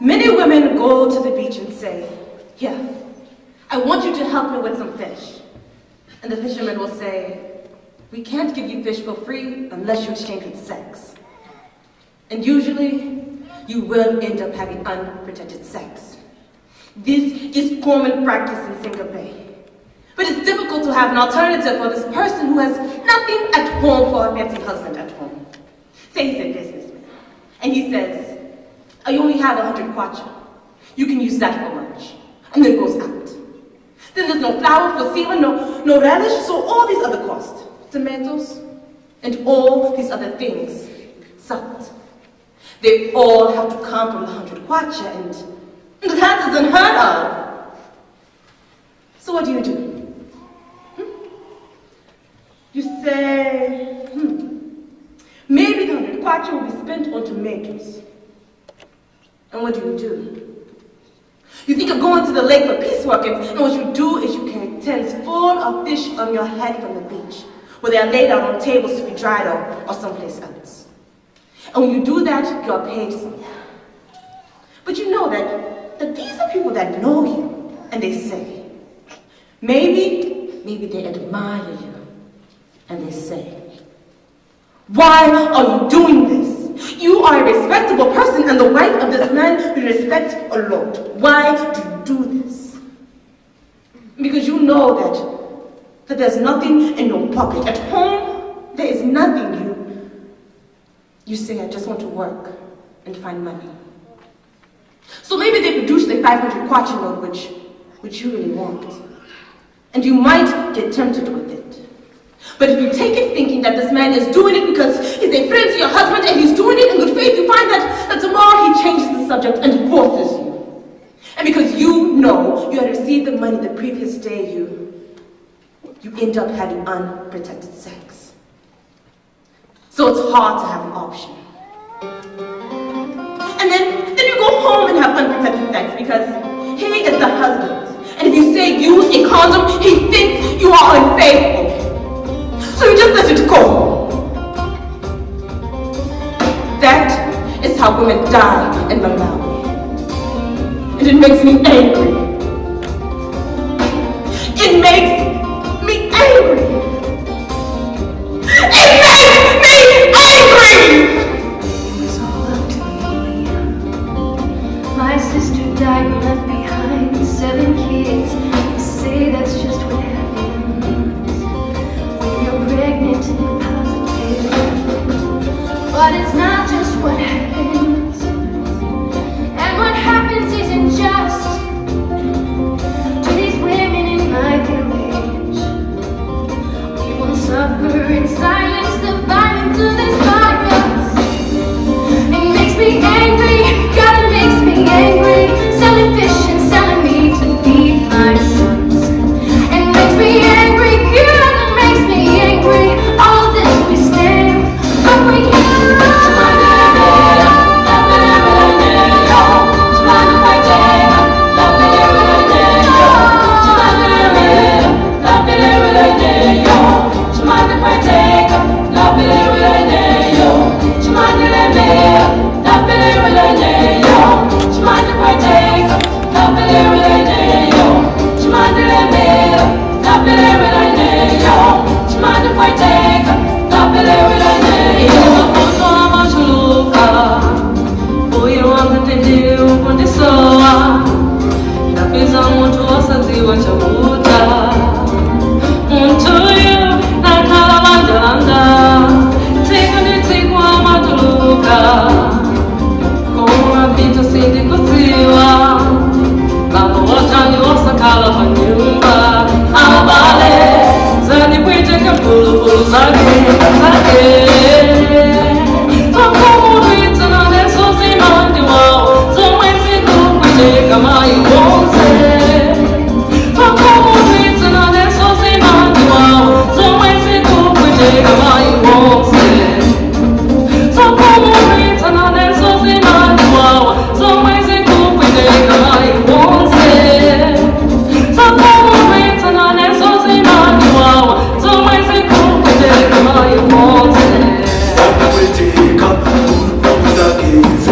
Many women go to the beach and say, "Here, I want you to help me with some fish." And the fisherman will say, "We can't give you fish for free unless you exchange with sex." And usually, you will end up having unprotected sex. This is common practice in Singapore. But it's difficult to have an alternative for this person who has nothing at home for a fancy husband at home. Say he's a businessman, and he says, "I only have 100 kwacha. You can use that for lunch." And then goes out. Then there's no flour for seaweed, no relish, so all these other costs, tomatoes, and all these other things, salt, they all have to come from the 100 kwacha, and that is unheard of. So what do? You say, maybe the 100 kwacha will be spent on tomatoes. And what do? You think of going to the lake for piecework, and what you do is you carry tins full of fish on your head from the beach, where they are laid out on tables to be dried or someplace else. And when you do that, you are paid something. But you know that these are people that know you, and they say, maybe they admire you, and they say, "Why are you doing this? You are a respectable person and the wife of this man you respect a lot. Why do you do this?" Because you know that there's nothing in your pocket. At home, there is nothing. You say, "I just want to work and find money." So maybe they produce the 500 kwacha note, which you really want. And you might get tempted with it. But if you take it thinking that this man is doing it because he's a friend to your husband and he's doing it in good faith, you find that tomorrow he changes the subject and forces you. And because you know you had received the money the previous day, you end up having unprotected sex. So it's hard to have an option. And then you go home and have unprotected sex because he is the husband. And if you say use a condom, he thinks you are unfaithful. So you just let it go. That is how women die in Malawi. And it makes me angry. It makes me angry. It makes me angry! It was all up to me. My sister died and left behind 7 kids. You say that's just what happens when you're pregnant and positive. But it's not just what happens. And what happens isn't just to these women in my village. We won't suffer in silence the violence of this virus. It makes me angry, God, it makes me angry. Selling fish and selling meat to feed my sons. It makes me angry, God, it makes me angry. All of this we stand, but we can't run. Sabe